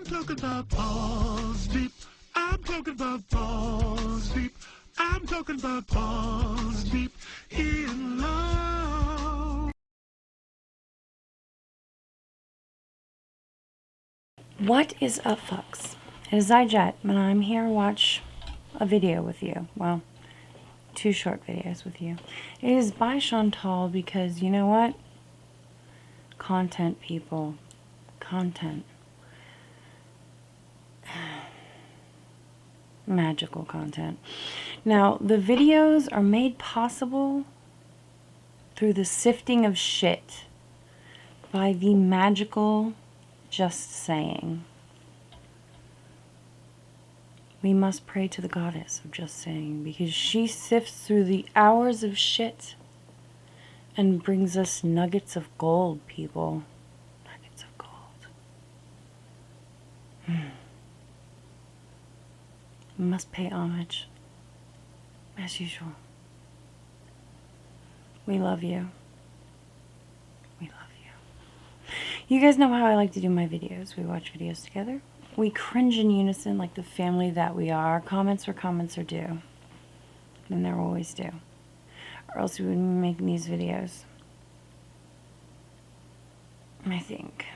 I'm talking about balls deep. I'm talking about balls deep. I'm talking about balls deep in love. What is up, folks? It is I, Jet, and I'm here to watch a video with you. Well, 2 short videos with you. It is by Chantal because, you know what? Content, people. Content. Magical content. Now, the videos are made possible through the sifting of shit by the magical Just Saying. We must pray to the goddess of Just Saying because she sifts through the hours of shit and brings us nuggets of gold, people. Nuggets of gold. We must pay homage, as usual. We love you. We love you. You guys know how I like to do my videos. We watch videos together. We cringe in unison like the family that we are. Comments where comments are due. And they're always due. Or else we wouldn't be making these videos. I think.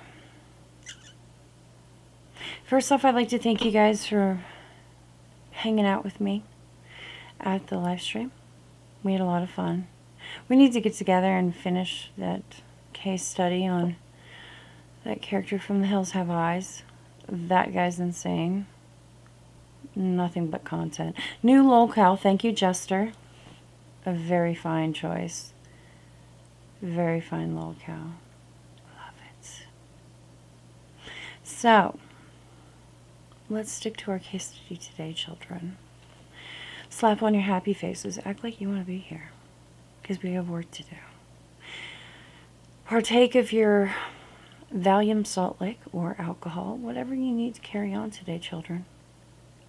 First off, I'd like to thank you guys for hanging out with me at the live stream. We had a lot of fun. We need to get together and finish that case study on that character from The Hills Have Eyes. That guy's insane. Nothing but content. New locale. Thank you, Jester. A very fine choice. Very fine locale. Love it. So, let's stick to our case study today, children. Slap on your happy faces. Act like you want to be here. Because we have work to do. Partake of your Valium Salt Lick or alcohol, whatever you need to carry on today, children.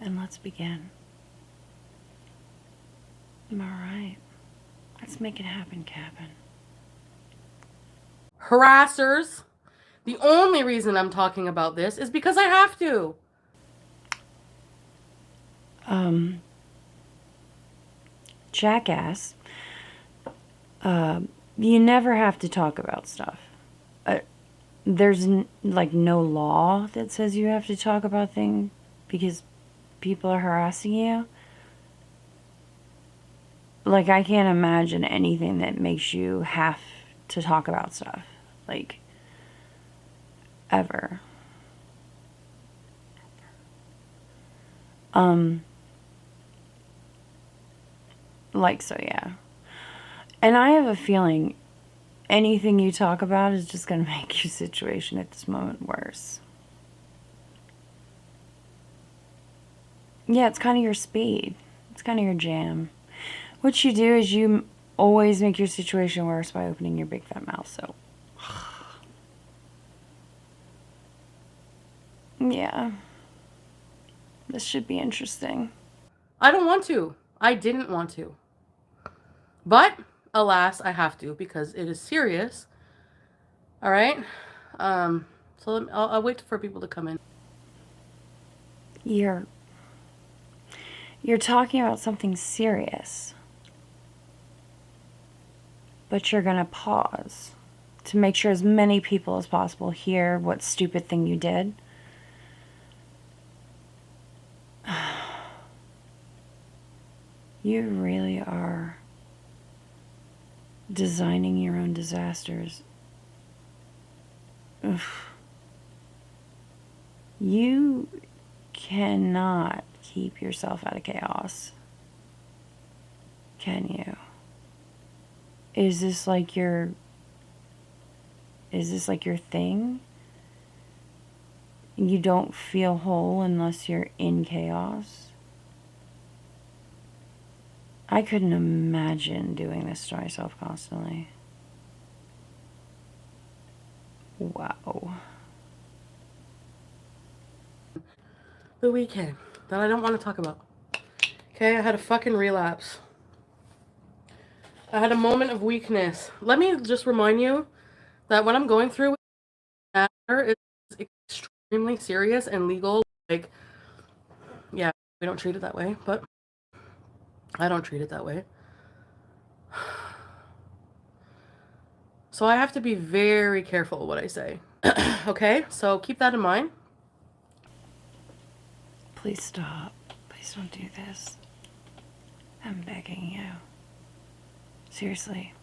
And let's begin. Alright. Let's make it happen, Cabin. Harassers. The only reason I'm talking about this is because I have to. Jackass. You never have to talk about stuff. There's like no law that says you have to talk about things because people are harassing you. Like, I can't imagine anything that makes you have to talk about stuff. Like, ever. Like, so yeah. And I have a feeling anything you talk about is just going to make your situation at this moment worse. Yeah, it's kind of your speed. It's kind of your jam. What you do is you always make your situation worse by opening your big fat mouth, so. Yeah. This should be interesting. I don't want to. I didn't want to. But, alas, I have to because it is serious. All right? So I'll wait for people to come in. You're talking about something serious. But you're going to pause to make sure as many people as possible hear what stupid thing you did. You really are designing your own disasters. Oof. You cannot keep yourself out of chaos. Can you? Is this like your thing? You don't feel whole unless you're in chaos? I couldn't imagine doing this to myself constantly. Wow. The weekend that I don't want to talk about. Okay, I had a fucking relapse. I had a moment of weakness. Let me just remind you that what I'm going through is extremely extremely serious and legal. Like, yeah, we don't treat it that way, but I don't treat it that way. So I have to be very careful what I say. Okay, so keep that in mind. Please stop. Please don't do this. I'm begging you. Seriously.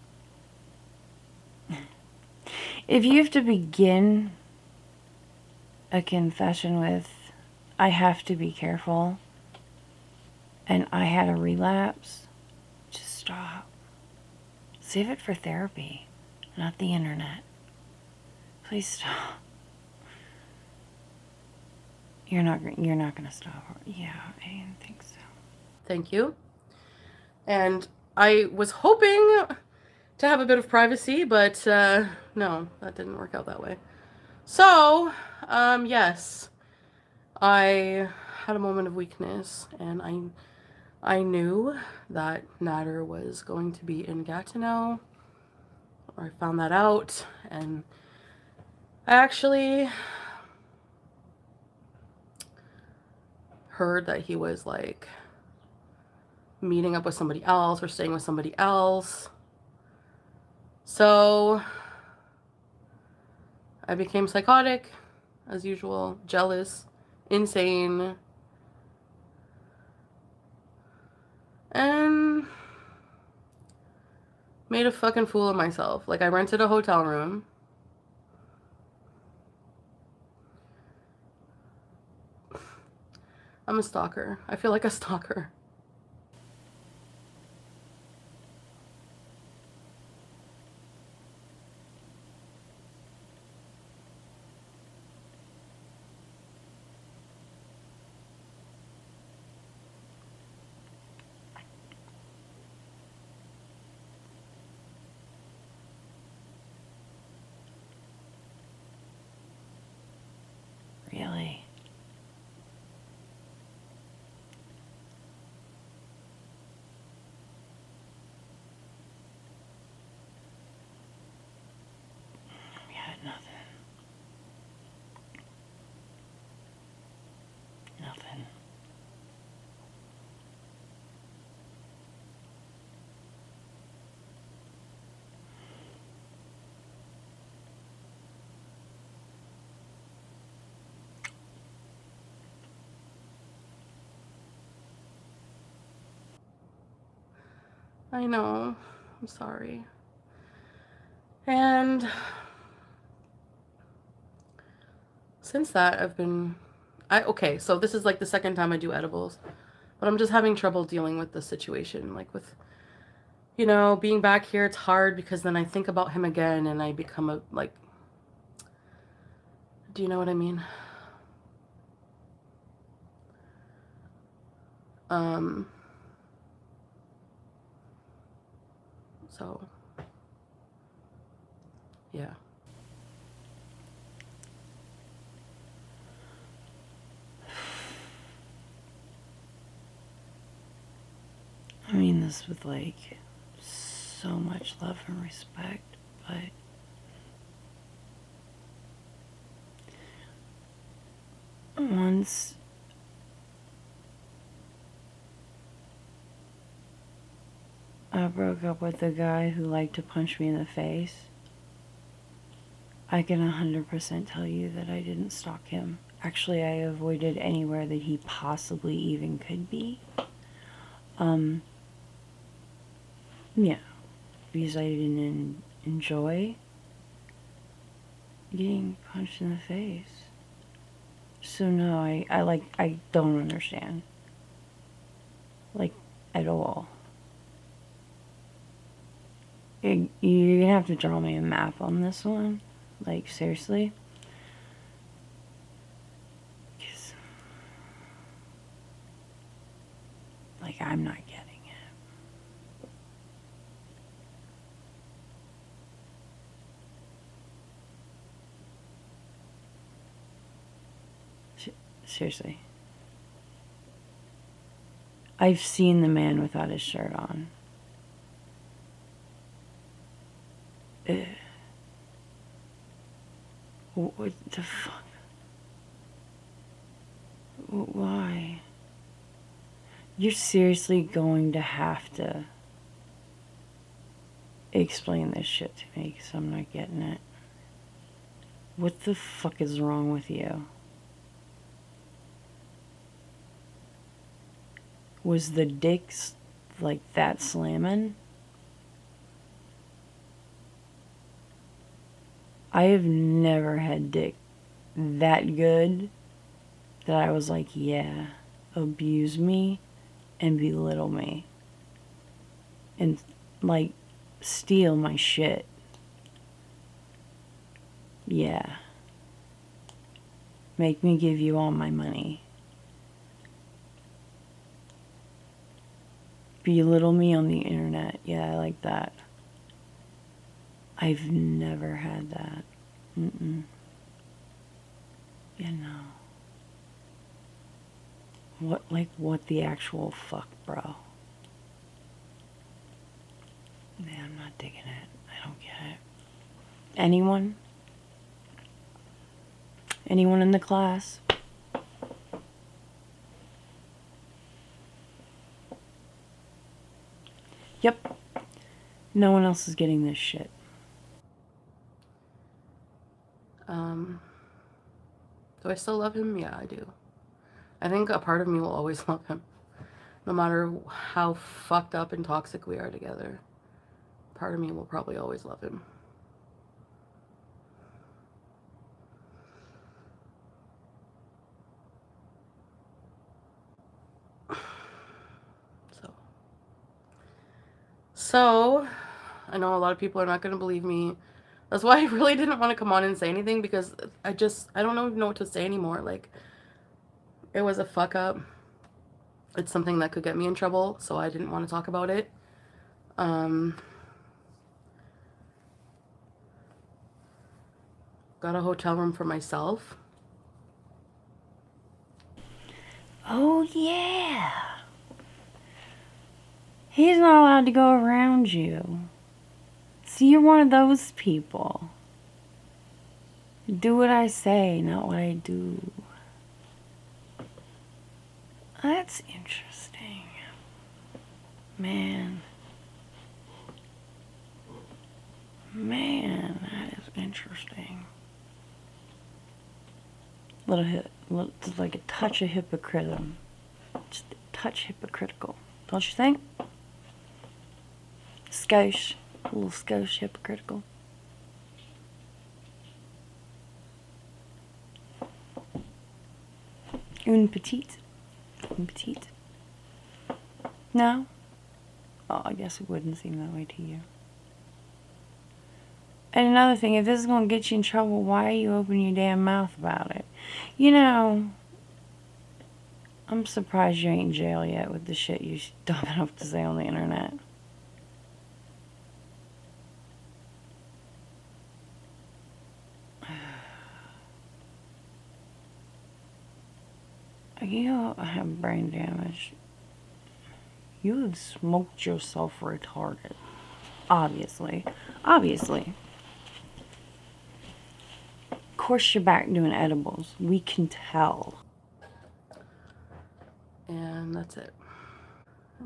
If you have to begin a confession with, I have to be careful, and I had a relapse, just stop. Save it for therapy, not the internet. Please stop. You're not gonna stop. Yeah, I didn't think so. Thank you. And I was hoping to have a bit of privacy, but no, that didn't work out that way. So, yes, I had a moment of weakness, and I knew that Nader was going to be in Gatineau. I found that out, and I actually heard that he was like meeting up with somebody else or staying with somebody else. So I became psychotic, as usual, jealous, insane, and made a fucking fool of myself. Like, I rented a hotel room. I'm a stalker. I feel like a stalker. Really? We had nothing. Nothing. I know. I'm sorry. And since that, okay, so this is like the second time I do edibles, but I'm just having trouble dealing with the situation. Like, with, being back here, it's hard because then I think about him again and I become do you know what I mean? Um, so, yeah. I mean this with like so much love and respect, but once I broke up with the guy who liked to punch me in the face, I can 100% tell you that I didn't stalk him. Actually, I avoided anywhere that he possibly even could be. Yeah, because I didn't enjoy getting punched in the face. So no, I don't understand. Like, at all. You're gonna have to draw me a map on this one. Like, seriously. 'Cause, like, I'm not getting it. Seriously. I've seen the man without his shirt on. Ugh. What the fuck? Why? You're seriously going to have to explain this shit to me because I'm not getting it. What the fuck is wrong with you? Was the dick like that slamming? I have never had dick that good that I was like, yeah, abuse me and belittle me. And like steal my shit. Yeah. Make me give you all my money. Belittle me on the internet. Yeah, I like that. I've never had that. You know. What the actual fuck, bro? Yeah, I'm not digging it. I don't get it. Anyone? Anyone in the class? Yep. No one else is getting this shit. Do I still love him? Yeah, I do. I think a part of me will always love him. No matter how fucked up and toxic we are together. Part of me will probably always love him. So, I know a lot of people are not going to believe me. That's why I really didn't want to come on and say anything, because I don't know what to say anymore. Like, it was a fuck up. It's something that could get me in trouble, so I didn't want to talk about it. Got a hotel room for myself. Oh, yeah. He's not allowed to go around you. See, you're one of those people. Do what I say, not what I do. That's interesting. Man, that is interesting. Just like a touch of hypocritism. Just a touch hypocritical. Don't you think? Skosh. A little skosh hypocritical. Une petite. Une petite. No? Oh, I guess it wouldn't seem that way to you. And another thing, if this is going to get you in trouble, why are you opening your damn mouth about it? You know, I'm surprised you ain't in jail yet with the shit you're dumb enough to say on the internet. You have brain damage. You have smoked yourself retarded. Obviously. Obviously. Of course you're back doing edibles. We can tell. And that's it.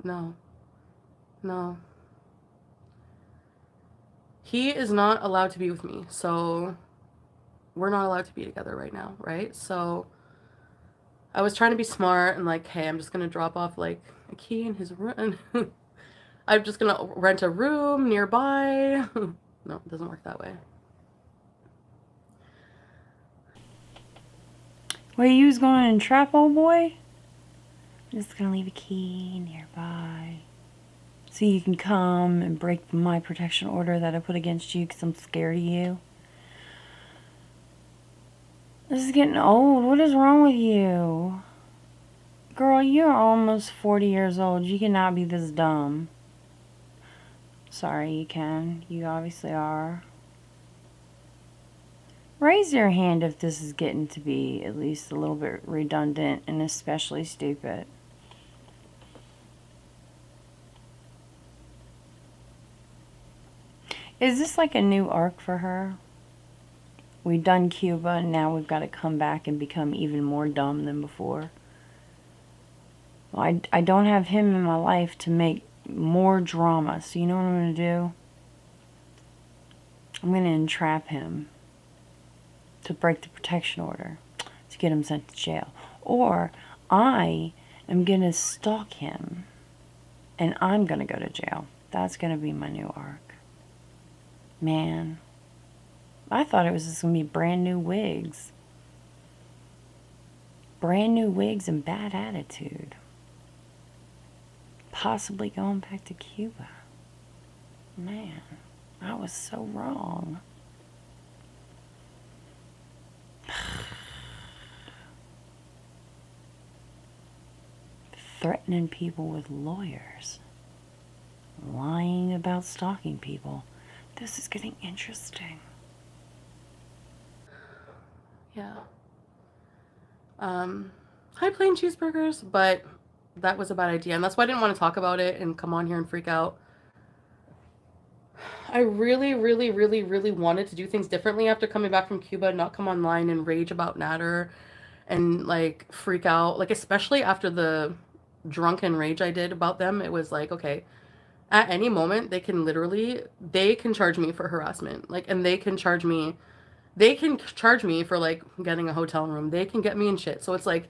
No. No. He is not allowed to be with me, so we're not allowed to be together right now, right? So I was trying to be smart and like, hey, I'm just gonna drop off like a key in his room. I'm just gonna rent a room nearby. No, it doesn't work that way. Wait, you was going in trap, old boy? I'm just gonna leave a key nearby. So you can come and break my protection order that I put against you because I'm scared of you. This is getting old. What is wrong with you? Girl, you're almost 40 years old. You cannot be this dumb. Sorry, you can. You obviously are. Raise your hand if this is getting to be at least a little bit redundant and especially stupid. Is this like a new arc for her? We've done Cuba and now we've got to come back and become even more dumb than before. Well, I don't have him in my life to make more drama. So you know what I'm going to do? I'm going to entrap him to break the protection order, to get him sent to jail. Or I am going to stalk him and I'm going to go to jail. That's going to be my new arc. Man, I thought it was just going to be brand new wigs. Brand new wigs and bad attitude. Possibly going back to Cuba. Man, I was so wrong. Threatening people with lawyers. Lying about stalking people. This is getting interesting. Yeah. High plain cheeseburgers, but that was a bad idea. And that's why I didn't want to talk about it and come on here and freak out. I really, really, really, really wanted to do things differently after coming back from Cuba, not come online and rage about Natter and like freak out. Like, especially after the drunken rage I did about them, it was like, okay, at any moment they can charge me for harassment. Like, and they can charge me for like getting a hotel room. They can get me in shit. So it's like,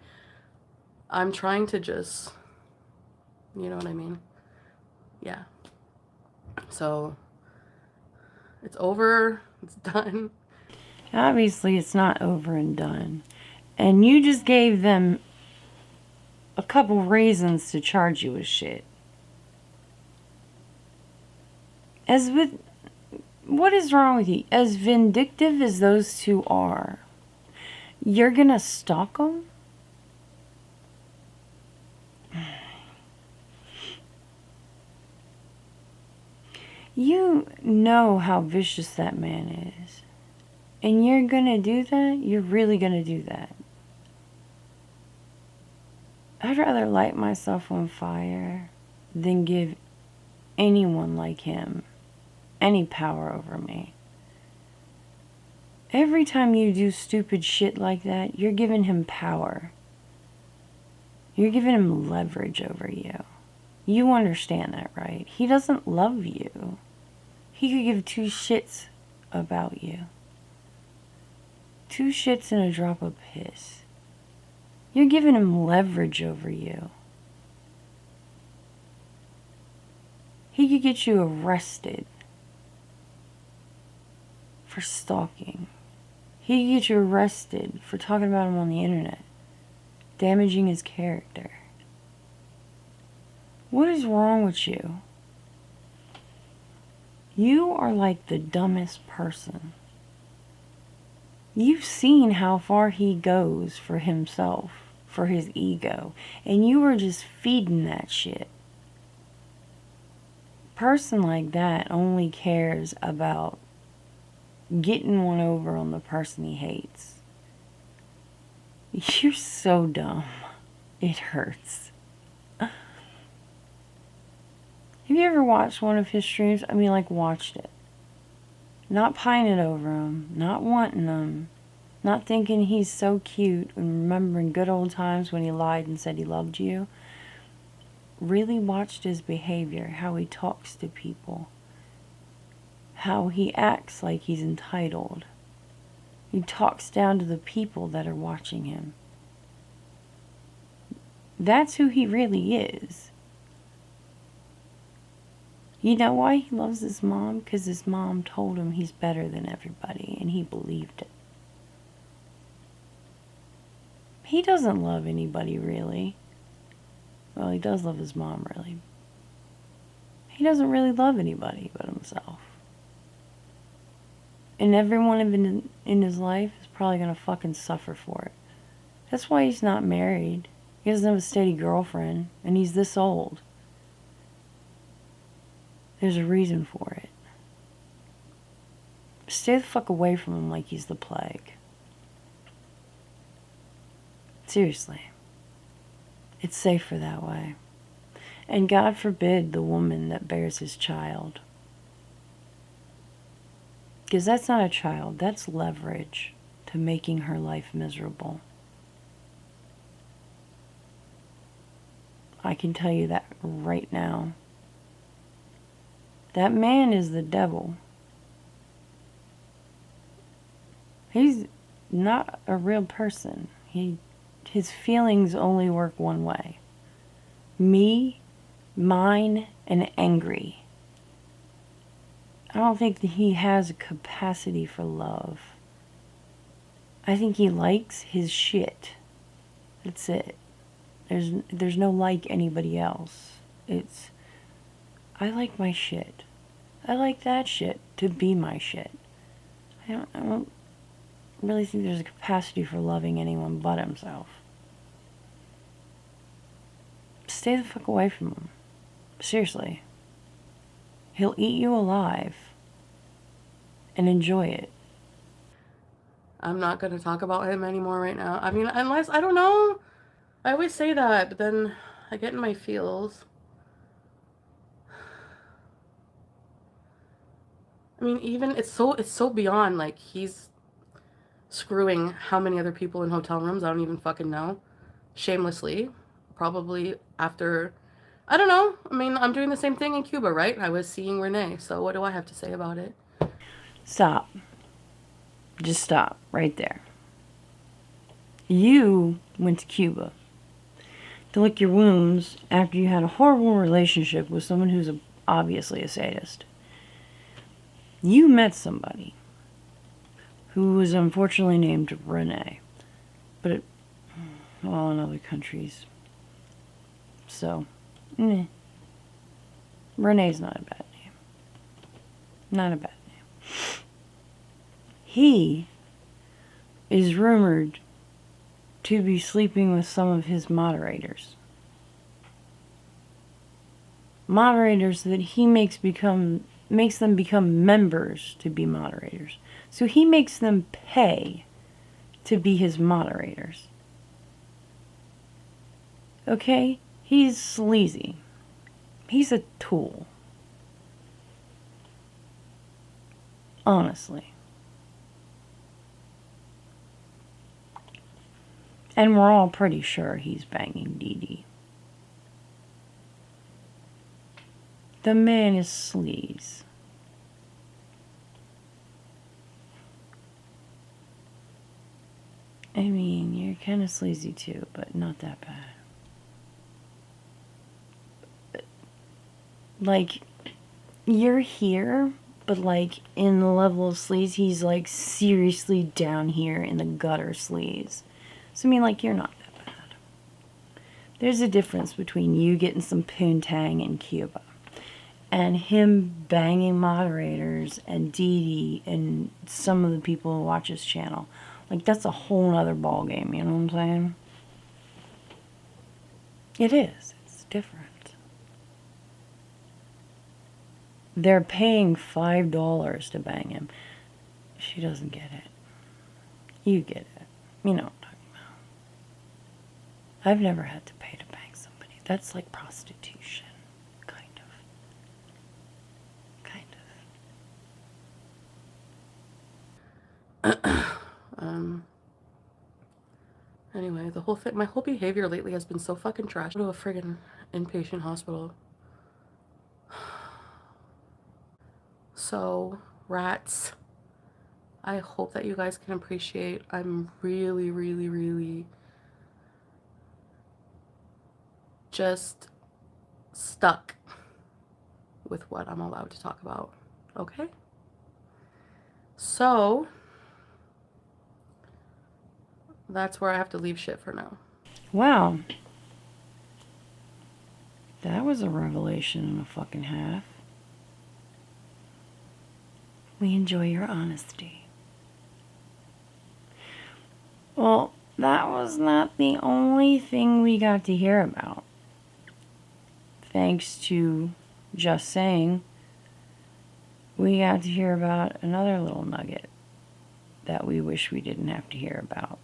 I'm trying to just, you know what I mean? Yeah. So it's over. It's done. Obviously, it's not over and done. And you just gave them a couple reasons to charge you with shit. What is wrong with you? As vindictive as those two are, you're gonna stalk them? You know how vicious that man is. And you're gonna do that? You're really gonna do that? I'd rather light myself on fire than give anyone like him any power over me. Every time you do stupid shit like that, you're giving him power. You're giving him leverage over you. You understand that, right? He doesn't love you. He could give two shits about you. Two shits and a drop of piss. You're giving him leverage over you. He could get you arrested for stalking. He could get you arrested for talking about him on the internet, damaging his character. What is wrong with you? You are like the dumbest person. You've seen how far he goes for himself, for his ego, and you were just feeding that shit. A person like that only cares about getting one over on the person he hates. You're so dumb. It hurts. Have you ever watched one of his streams? I mean, like, watched it. Not pining over him, not wanting him, not thinking he's so cute and remembering good old times when he lied and said he loved you. Really watched his behavior, how he talks to people, how he acts like he's entitled. He talks down to the people that are watching him. That's who he really is. You know why he loves his mom? Because his mom told him he's better than everybody, and he believed it. He doesn't love anybody, really. Well, he does love his mom, really. He doesn't really love anybody but himself. And everyone in his life is probably going to fucking suffer for it. That's why he's not married. He doesn't have a steady girlfriend, and he's this old. There's a reason for it. Stay the fuck away from him like he's the plague. Seriously. It's safer that way. And God forbid the woman that bears his child. Because that's not a child. That's leverage to making her life miserable. I can tell you that right now. That man is the devil. He's not a real person. His feelings only work one way. Me, mine, and angry. I don't think that he has a capacity for love. I think he likes his shit. That's it. There's no like anybody else. It's, I like my shit. I like that shit to be my shit. I don't really think there's a capacity for loving anyone but himself. Stay the fuck away from him. Seriously. He'll eat you alive. And enjoy it. I'm not going to talk about him anymore right now. I mean, unless, I don't know. I always say that, but then I get in my feels. I mean, even it's so beyond, like, he's screwing how many other people in hotel rooms, I don't even fucking know. Shamelessly. Probably after, I don't know. I mean, I'm doing the same thing in Cuba, right? I was seeing Renee, so what do I have to say about it? Stop. Just stop right there. You went to Cuba to lick your wounds after you had a horrible relationship with someone who's obviously a sadist. You met somebody who was unfortunately named Renee, but well, in other countries. So, Renee's not a bad name. Not a bad name. He is rumored to be sleeping with some of his moderators. Moderators that he makes them become members to be moderators. So he makes them pay to be his moderators. Okay? He's sleazy. He's a tool. Honestly. And we're all pretty sure he's banging Dee Dee. The man is sleaze. I mean, you're kind of sleazy too, but not that bad. Like, you're here, but like in the level of sleaze, he's like seriously down here in the gutter sleaze. So I mean, like, you're not that bad. There's a difference between you getting some poontang in Cuba and him banging moderators and Dee Dee and some of the people who watch his channel. Like, that's a whole nother ballgame, you know what I'm saying? It is. It's different. They're paying $5 to bang him. She doesn't get it. You get it. You know what I'm talking about. I've never had to pay to bang somebody. That's like prostitution. Kind of. Anyway, the whole thing, my whole behavior lately has been so fucking trash. Go to a friggin' inpatient hospital. So, rats, I hope that you guys can appreciate, I'm really, really, really just stuck with what I'm allowed to talk about. Okay? So, that's where I have to leave shit for now. Wow. That was a revelation and a fucking half. We enjoy your honesty. Well, that was not the only thing we got to hear about. Thanks to Just Saying, we got to hear about another little nugget that we wish we didn't have to hear about.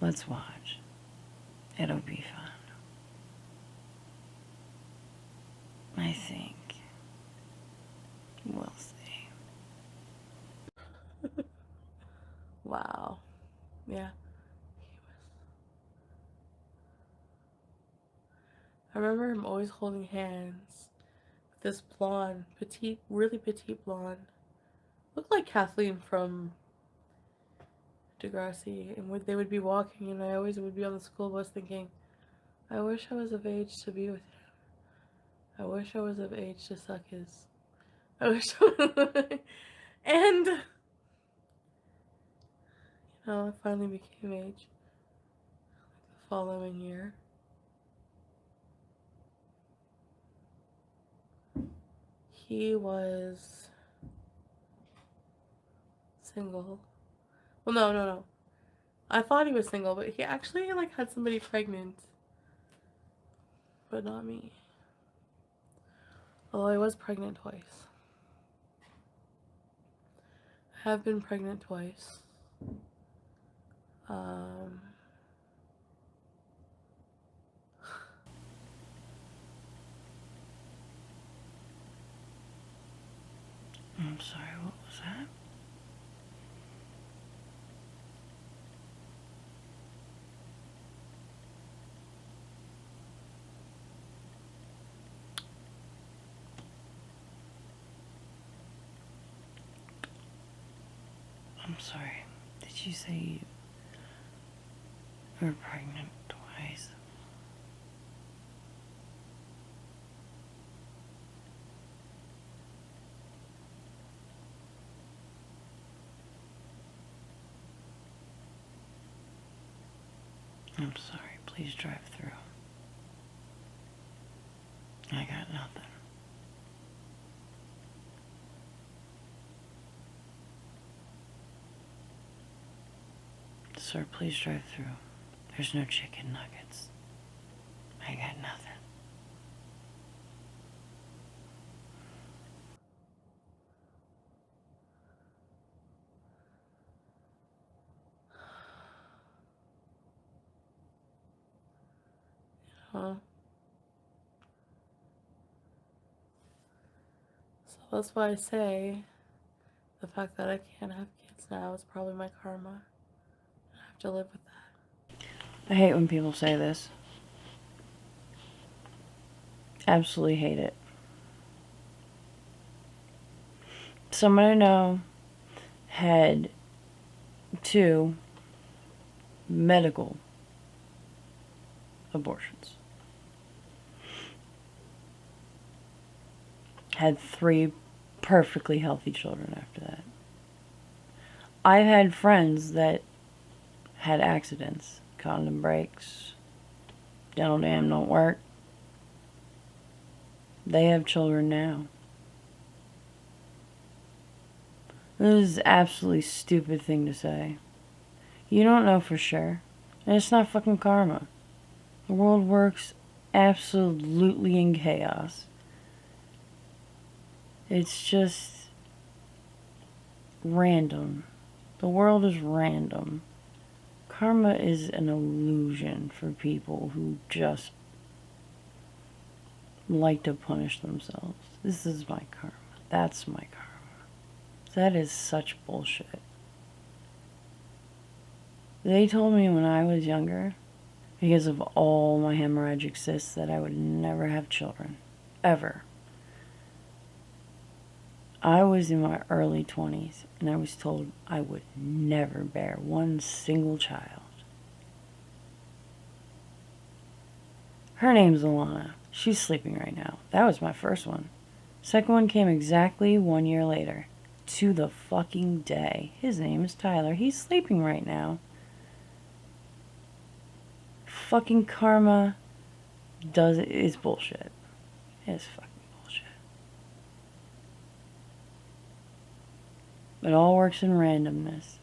Let's watch. It'll be fun. I think. We'll see. Wow. Yeah. I remember him always holding hands with this blonde, petite, really petite blonde. Looked like Kathleen from Degrassi. And they would be walking, and I always would be on the school bus thinking, I wish I was of age to be with him. I wish I was of age to suck his. I wish and, I finally became age the following year. He was single. Well, no. I thought he was single, but he actually, like, had somebody pregnant. But not me. Although I was pregnant twice. I have been pregnant twice. I'm sorry, what was that? I'm sorry. Did you say you were pregnant twice? I'm sorry. Please drive through. I got nothing. Sir, please drive through. There's no chicken nuggets. I got nothing. Huh? So that's why I say the fact that I can't have kids now is probably my karma. I have to live with that. I hate when people say this. Absolutely hate it. Someone I know had 2 medical abortions. Had 3 perfectly healthy children after that. I've had friends that had accidents. Condom breaks. Dental dam don't work. They have children now. This is an absolutely stupid thing to say. You don't know for sure. And it's not fucking karma. The world works absolutely in chaos. It's just random. The world is random. Karma is an illusion for people who just like to punish themselves. This is my karma. That's my karma. That is such bullshit. They told me when I was younger, because of all my hemorrhagic cysts, that I would never have children. Ever. I was in my early 20s, and I was told I would never bear one single child. Her name's Alana. She's sleeping right now. That was my first one. Second one came exactly 1 year later. To the fucking day. His name is Tyler. He's sleeping right now. Fucking karma is bullshit. It's fucking bullshit. It all works in randomness.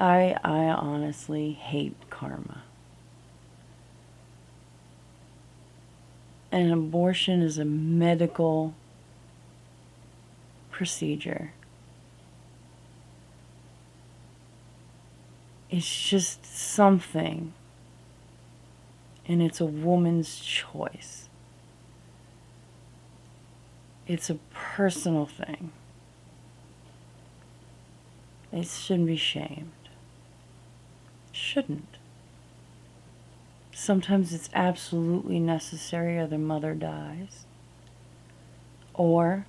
I honestly hate karma. An abortion is a medical procedure. It's just something. And it's a woman's choice. It's a personal thing. It shouldn't be shamed. shouldn't. Sometimes it's absolutely necessary or the mother dies. Or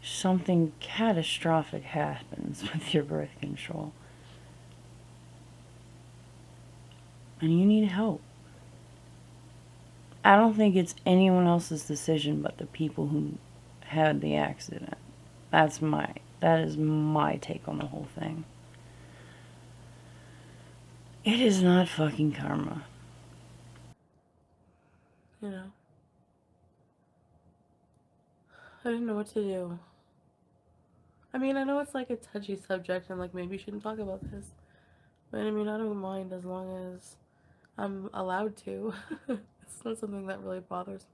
something catastrophic happens with your birth control. And you need help. I don't think it's anyone else's decision but the people who had the accident. That is my take on the whole thing. It is not fucking karma. You know? I didn't know what to do. I mean, I know it's like a touchy subject and like maybe you shouldn't talk about this. But I mean, I don't mind as long as I'm allowed to. It's not something that really bothers me.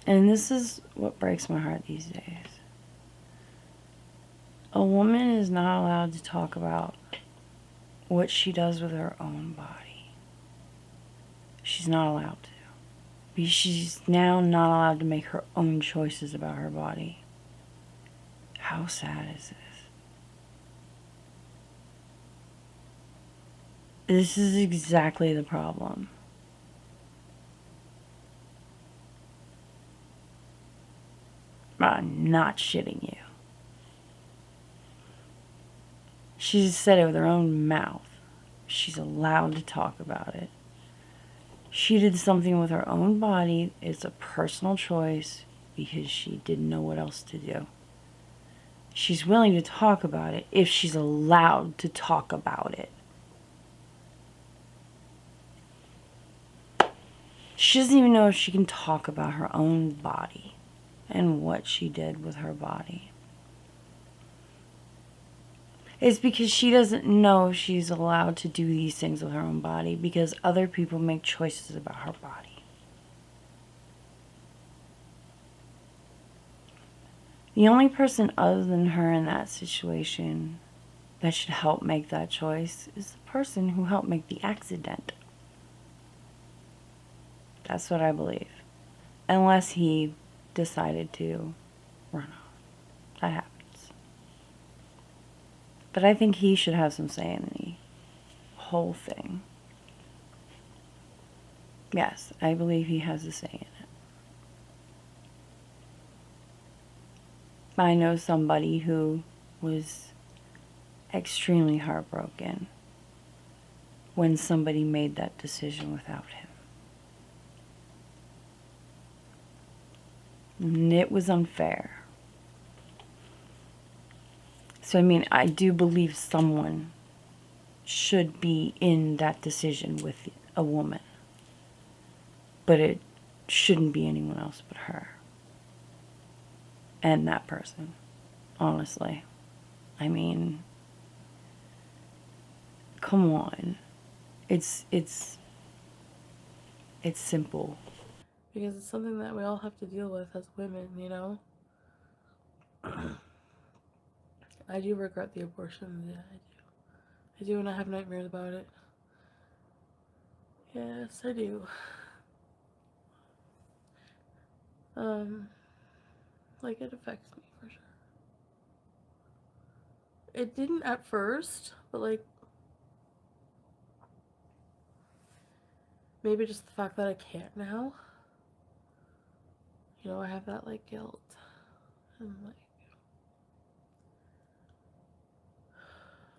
And this is what breaks my heart these days. A woman is not allowed to talk about what she does with her own body. She's not allowed to. Because she's now not allowed to make her own choices about her body. How sad is this? This is exactly the problem. I'm not shitting you. She's said it with her own mouth. She's allowed to talk about it. She did something with her own body. It's a personal choice because she didn't know what else to do. She's willing to talk about it if she's allowed to talk about it. She doesn't even know if she can talk about her own body and what she did with her body. It's because she doesn't know she's allowed to do these things with her own body because other people make choices about her body. The only person other than her in that situation that should help make that choice is the person who helped make the accident. That's what I believe. Unless he decided to run off. That happens. But I think he should have some say in the whole thing. Yes, I believe he has a say in it. I know somebody who was extremely heartbroken when somebody made that decision without him. And it was unfair. So, I mean, I do believe someone should be in that decision with a woman. But it shouldn't be anyone else but her. And that person. Honestly. I mean, come on. It's simple. Because it's something that we all have to deal with as women, you know? I do regret the abortion. Yeah, I do. I do, and I have nightmares about it. Yes, I do. Like, it affects me for sure. It didn't at first, but like, maybe just the fact that I can't now. You know, I have that like guilt. And like,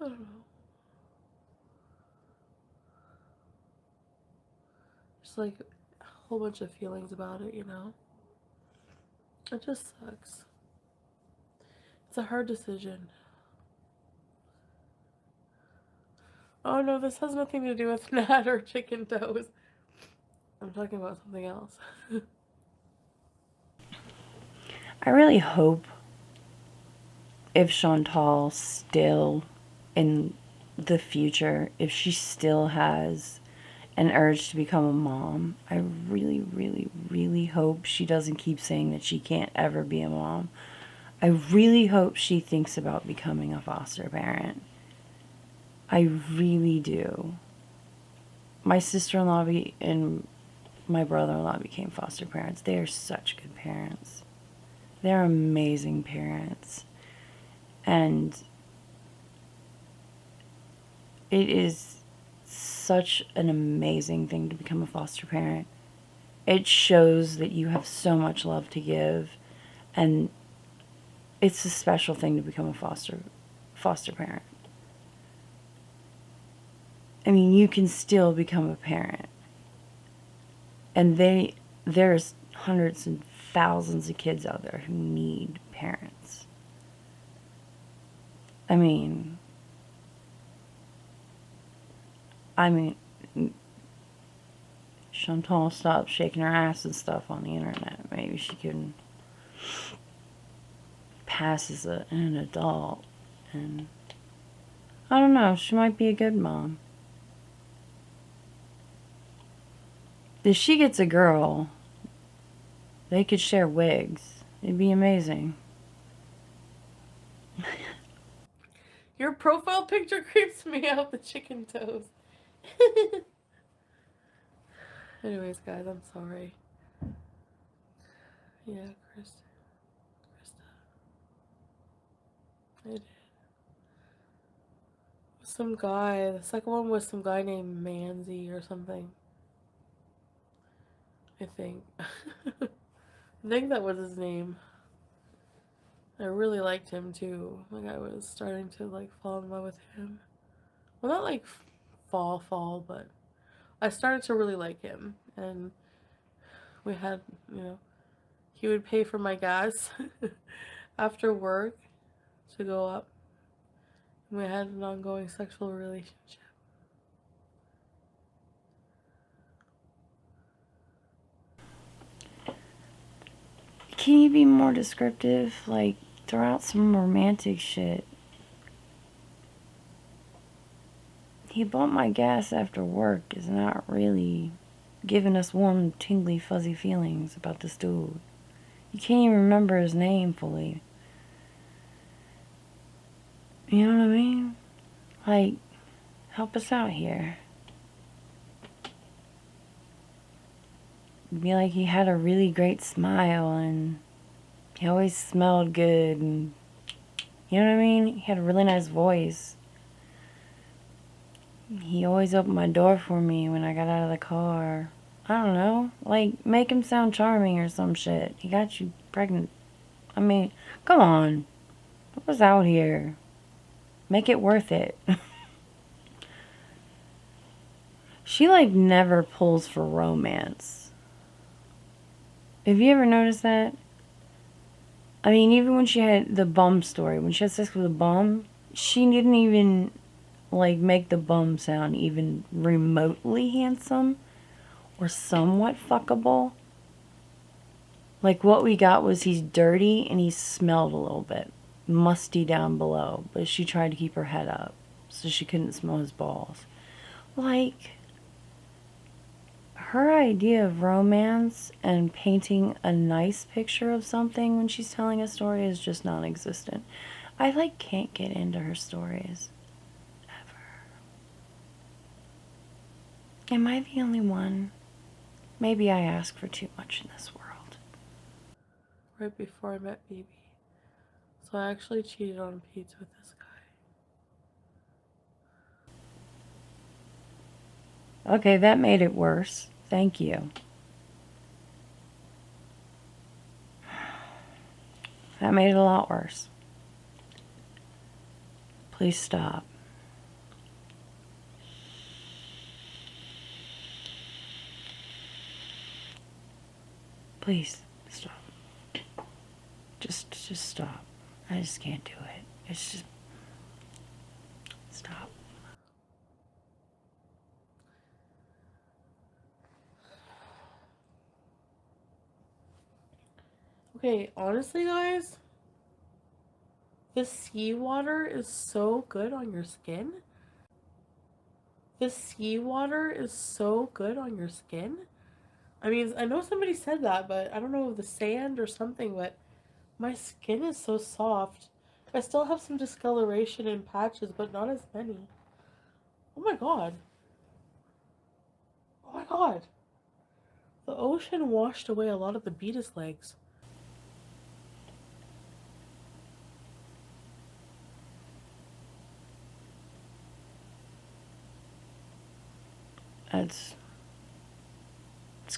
I don't know. Just like a whole bunch of feelings about it, you know? It just sucks. It's a hard decision. Oh no, this has nothing to do with Nat or chicken toes. I'm talking about something else. I really hope if Chantal still in the future, if she still has an urge to become a mom, I really, really, really hope she doesn't keep saying that she can't ever be a mom. I really hope she thinks about becoming a foster parent. I really do. My sister-in-law and my brother-in-law became foster parents. They are such good parents. They're amazing parents. And it is such an amazing thing to become a foster parent. It shows that you have so much love to give, and it's a special thing to become a foster parent. I mean, you can still become a parent. And there's hundreds and thousands of kids out there who need parents. I mean, Chantal stopped shaking her ass and stuff on the internet. Maybe she can pass as an adult. And I don't know, she might be a good mom. If she gets a girl, they could share wigs. It'd be amazing. Your profile picture creeps me out, the chicken toes. Anyways, guys, I'm sorry. Yeah, Krista. I did. Some guy. The second one was some guy named Manzi or something. I think. I think that was his name. I really liked him too. Like, I was starting to like fall in love with him. Well, not like fall, but I started to really like him. And we had, he would pay for my gas after work to go up. And we had an ongoing sexual relationship. Can you be more descriptive? Like, throw out some romantic shit. He bought my gas after work is not really giving us warm, tingly, fuzzy feelings about this dude. You can't even remember his name fully. You know what I mean? Like, help us out here. It'd be like he had a really great smile and he always smelled good and you know what I mean? He had a really nice voice. He always opened my door for me when I got out of the car. I don't know. Like, make him sound charming or some shit. He got you pregnant. I mean, come on. What was out here? Make it worth it. She, like, never pulls for romance. Have you ever noticed that? I mean, even when she had the bum story, when she had sex with a bum, she didn't even, like, make the bum sound even remotely handsome or somewhat fuckable. Like, what we got was he's dirty and he smelled a little bit musty down below, but she tried to keep her head up so she couldn't smell his balls. Like, her idea of romance and painting a nice picture of something when she's telling a story is just non-existent. I, like, can't get into her stories. Ever. Am I the only one? Maybe I ask for too much in this world. Right before I met Baby. So I actually cheated on Pete with this guy. Okay, that made it worse. Thank you. That made it a lot worse. Please stop. Please stop. Just stop. I just can't do it. It's just stop. Okay, honestly, guys, the seawater is so good on your skin. The seawater is so good on your skin. I mean, I know somebody said that, but I don't know, the sand or something, but my skin is so soft. I still have some discoloration and patches, but not as many. Oh my god. Oh my god. The ocean washed away a lot of the beetus legs. It's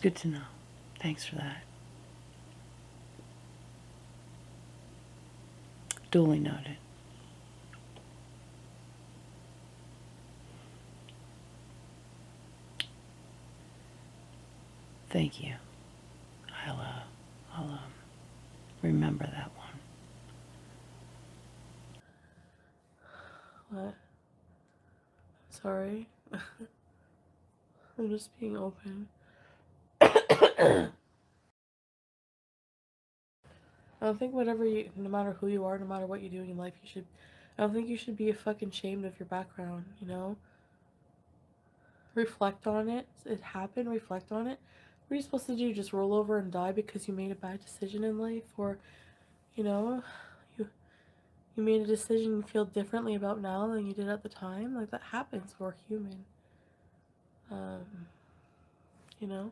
good to know. Thanks for that. Duly noted. Thank you. I'll remember that one. What? Sorry. I'm just being open. I don't think no matter who you are, no matter what you do in life, I don't think you should be fucking ashamed of your background, you know? Reflect on it. It happened, reflect on it. What are you supposed to do? Just roll over and die because you made a bad decision in life? Or, you know, you made a decision you feel differently about now than you did at the time? Like, that happens. We're human. You know?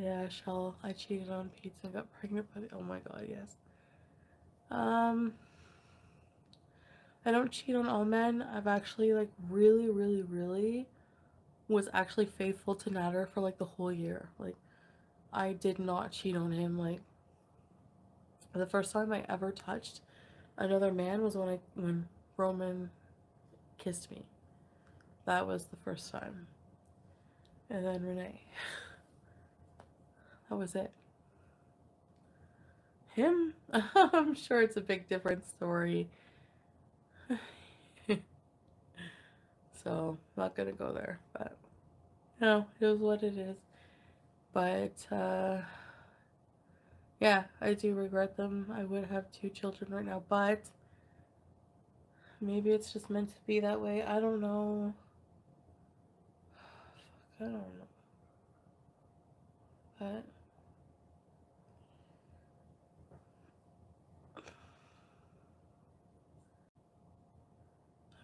Yeah, I cheated on Pete and got pregnant by oh my god, yes. I don't cheat on all men. I've actually, like, really, really, really was actually faithful to Nader for, like, the whole year. Like, I did not cheat on him. Like, the first time I ever touched another man was when Roman kissed me. That was the first time. And then Renee. That was it. Him? I'm sure it's a big different story. So, I'm not gonna go there. But, no, it is what it is. But, yeah, I do regret them. I would have 2 children right now, but maybe it's just meant to be that way. I don't know. I don't know. But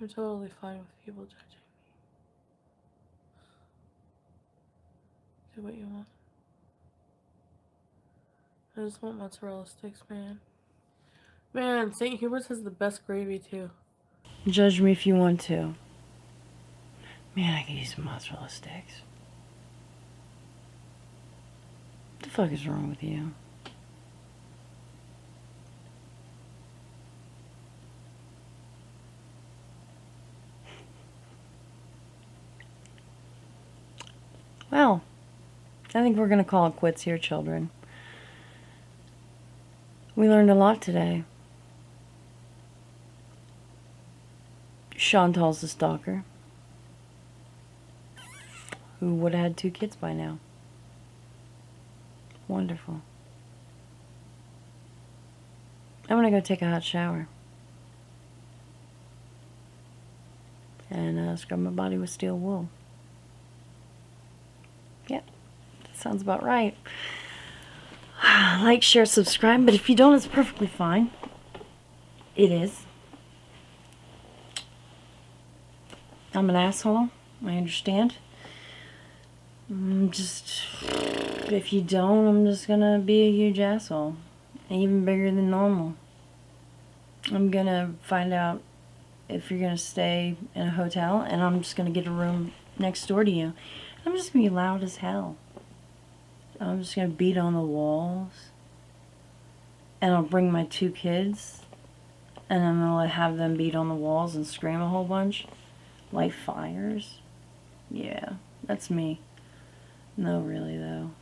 I'm totally fine with people judging me. Do what you want. I just want mozzarella sticks, man. Man, St. Hubert's has the best gravy, too. Judge me if you want to. Man, I could use some mozzarella sticks. What the fuck is wrong with you? Well, I think we're gonna call it quits here, children. We learned a lot today. Chantal's a stalker who would have had 2 kids by now. Wonderful. I'm gonna go take a hot shower. And scrub my body with steel wool. Yep, that sounds about right. Like, share, subscribe, but if you don't, it's perfectly fine. It is. I'm an asshole. I understand. If you don't, I'm just gonna be a huge asshole. Even bigger than normal. I'm gonna find out if you're gonna stay in a hotel, and I'm just gonna get a room next door to you. I'm just gonna be loud as hell. I'm just gonna beat on the walls. And I'll bring my 2 kids. And I'm gonna have them beat on the walls and scream a whole bunch. Light fires. Yeah, that's me. No, really, though.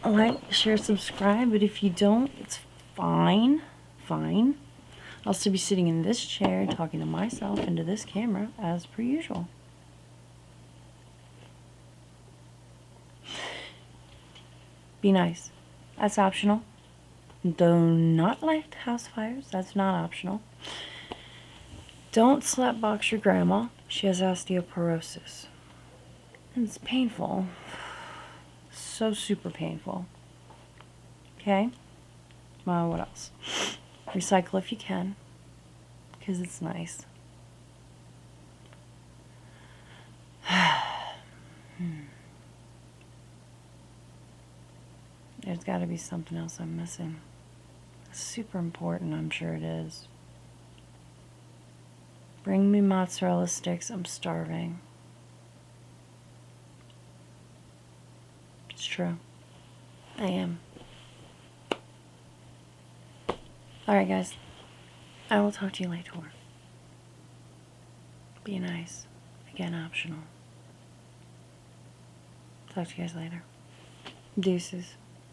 Like, share, subscribe, but if you don't, it's fine. Fine. I'll still be sitting in this chair talking to myself into this camera as per usual. Be nice. That's optional. Do not light house fires. That's not optional. Don't slapbox your grandma. She has osteoporosis. And it's painful. So super painful. Okay? Well, what else? Recycle if you can. Because it's nice. There's got to be something else I'm missing. It's super important, I'm sure it is. Bring me mozzarella sticks. I'm starving. It's true. I am. Alright, guys. I will talk to you later. Be nice. Again, optional. Talk to you guys later. Deuces.